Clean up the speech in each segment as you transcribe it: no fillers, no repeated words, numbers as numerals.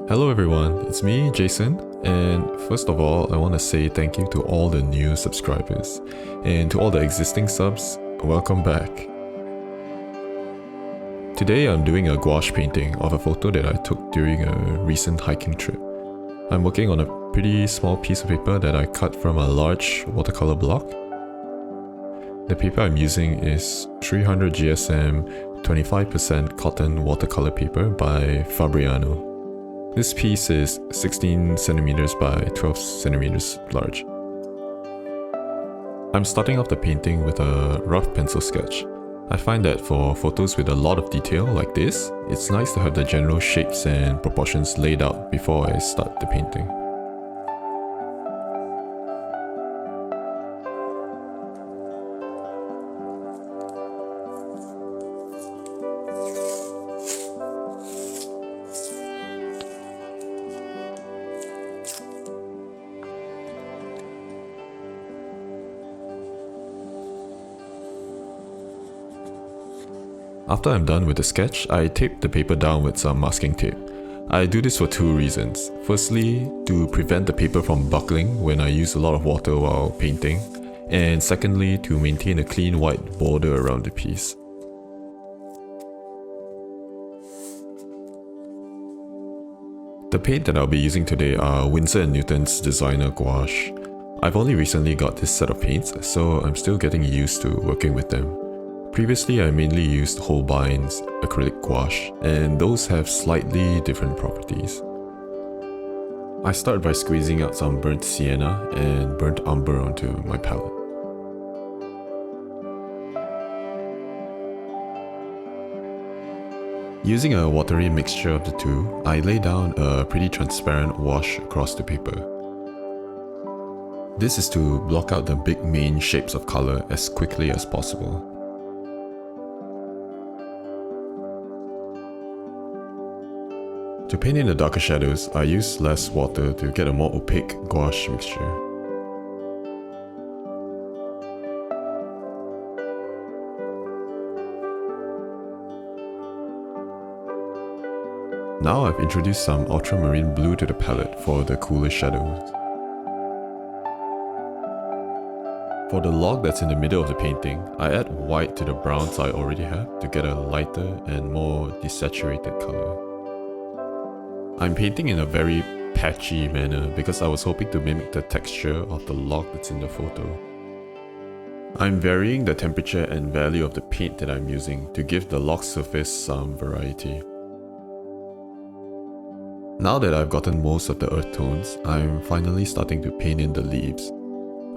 Hello everyone, it's me, JaeSern, and first of all, I want to say thank you to all the new subscribers, and to all the existing subs, welcome back. Today I'm doing a gouache painting of a photo that I took during a recent hiking trip. I'm working on a pretty small piece of paper that I cut from a large watercolor block. The paper I'm using is 300 GSM 25% cotton watercolor paper by Fabriano. This piece is 16 centimeters by 12 centimeters large. I'm starting off the painting with a rough pencil sketch. I find that for photos with a lot of detail like this, it's nice to have the general shapes and proportions laid out before I start the painting. After I'm done with the sketch, I tape the paper down with some masking tape. I do this for two reasons. Firstly, to prevent the paper from buckling when I use a lot of water while painting, and secondly, to maintain a clean white border around the piece. The paint that I'll be using today are Winsor Newton's designer gouache. I've only recently got this set of paints, so I'm still getting used to working with them. Previously, I mainly used Holbein's acrylic gouache, and those have slightly different properties. I start by squeezing out some burnt sienna and burnt umber onto my palette. Using a watery mixture of the two, I lay down a pretty transparent wash across the paper. This is to block out the big main shapes of color as quickly as possible. To paint in the darker shadows, I use less water to get a more opaque gouache mixture. Now I've introduced some ultramarine blue to the palette for the cooler shadows. For the log that's in the middle of the painting, I add white to the browns I already have to get a lighter and more desaturated color. I'm painting in a very patchy manner because I was hoping to mimic the texture of the log that's in the photo. I'm varying the temperature and value of the paint that I'm using to give the log surface some variety. Now that I've gotten most of the earth tones, I'm finally starting to paint in the leaves.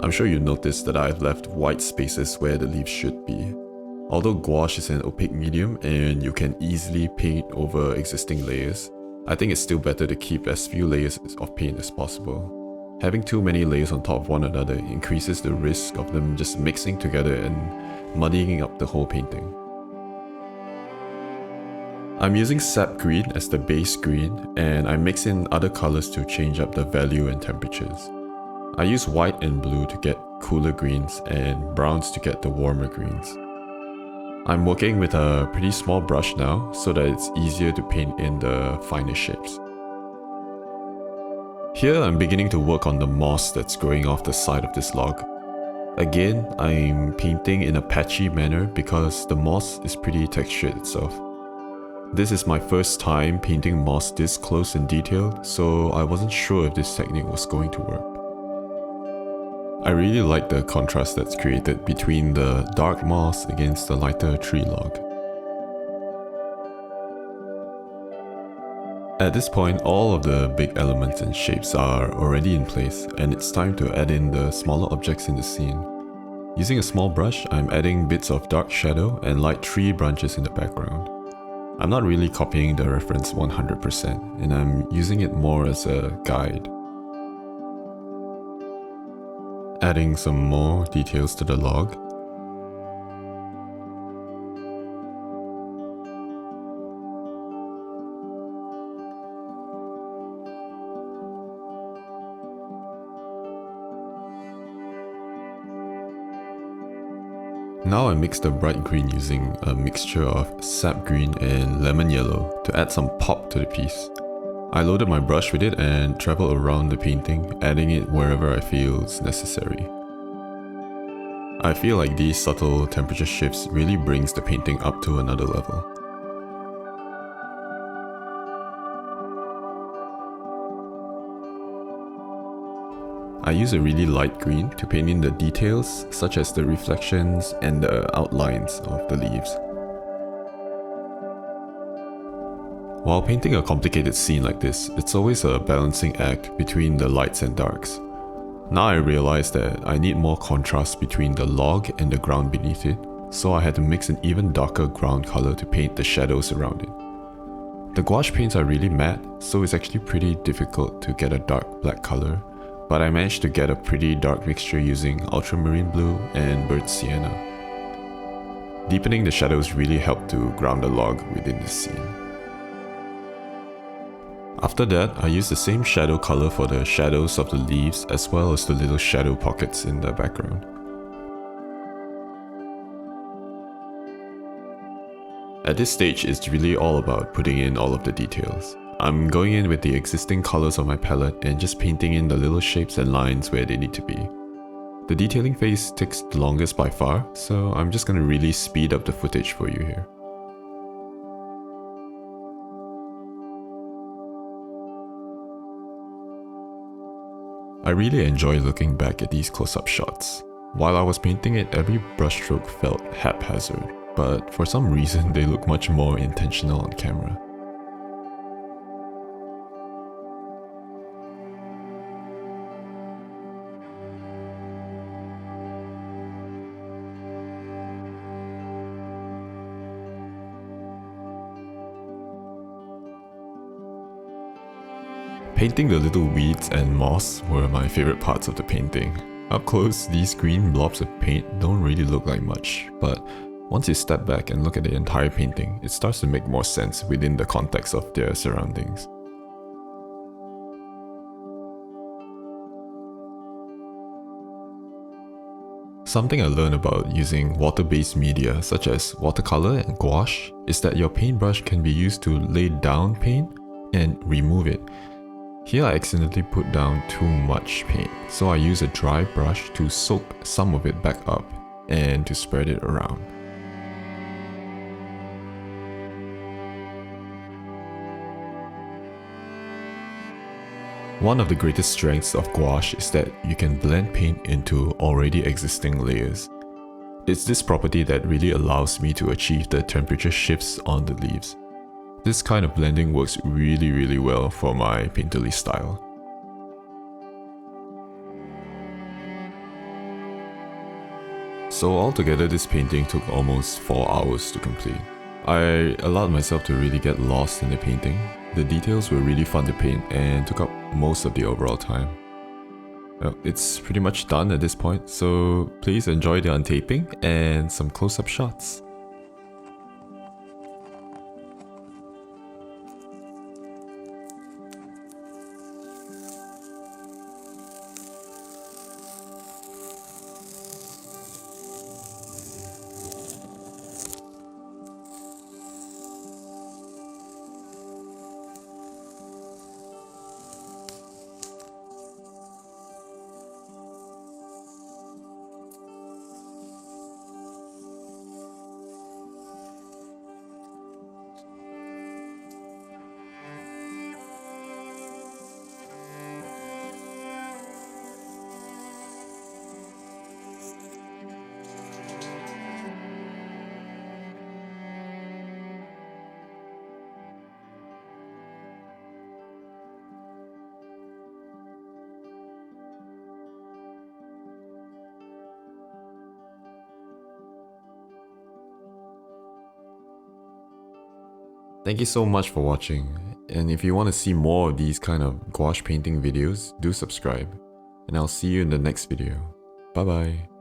I'm sure you noticed that I've left white spaces where the leaves should be. Although gouache is an opaque medium and you can easily paint over existing layers, I think it's still better to keep as few layers of paint as possible. Having too many layers on top of one another increases the risk of them just mixing together and muddying up the whole painting. I'm using sap green as the base green, and I mix in other colors to change up the value and temperatures. I use white and blue to get cooler greens and browns to get the warmer greens. I'm working with a pretty small brush now so that it's easier to paint in the finer shapes. Here I'm beginning to work on the moss that's growing off the side of this log. Again, I'm painting in a patchy manner because the moss is pretty textured itself. This is my first time painting moss this close in detail, so I wasn't sure if this technique was going to work. I really like the contrast that's created between the dark moss against the lighter tree log. At this point, all of the big elements and shapes are already in place, and it's time to add in the smaller objects in the scene. Using a small brush, I'm adding bits of dark shadow and light tree branches in the background. I'm not really copying the reference 100%, and I'm using it more as a guide. Adding some more details to the log. Now I mix the bright green using a mixture of sap green and lemon yellow to add some pop to the piece. I loaded my brush with it and traveled around the painting, adding it wherever I feel is necessary. I feel like these subtle temperature shifts really brings the painting up to another level. I use a really light green to paint in the details, such as the reflections and the outlines of the leaves. While painting a complicated scene like this, it's always a balancing act between the lights and darks. Now I realize that I need more contrast between the log and the ground beneath it, so I had to mix an even darker ground color to paint the shadows around it. The gouache paints are really matte, so it's actually pretty difficult to get a dark black color, but I managed to get a pretty dark mixture using ultramarine blue and burnt sienna. Deepening the shadows really helped to ground the log within the scene. After that, I used the same shadow color for the shadows of the leaves as well as the little shadow pockets in the background. At this stage, it's really all about putting in all of the details. I'm going in with the existing colors of my palette and just painting in the little shapes and lines where they need to be. The detailing phase takes the longest by far, so I'm just gonna really speed up the footage for you here. I really enjoy looking back at these close-up shots. While I was painting it, every brushstroke felt haphazard, but for some reason they look much more intentional on camera. Painting the little weeds and moss were my favorite parts of the painting. Up close, these green blobs of paint don't really look like much, but once you step back and look at the entire painting, it starts to make more sense within the context of their surroundings. Something I learned about using water-based media such as watercolor and gouache is that your paintbrush can be used to lay down paint and remove it. Here I accidentally put down too much paint, so I use a dry brush to soak some of it back up and to spread it around. One of the greatest strengths of gouache is that you can blend paint into already existing layers. It's this property that really allows me to achieve the temperature shifts on the leaves. This kind of blending works really well for my painterly style. So altogether, this painting took almost 4 hours to complete. I allowed myself to really get lost in the painting. The details were really fun to paint and took up most of the overall time. Well, it's pretty much done at this point, so please enjoy the untaping and some close-up shots. Thank you so much for watching, and if you want to see more of these kind of gouache painting videos, do subscribe, and I'll see you in the next video. Bye bye.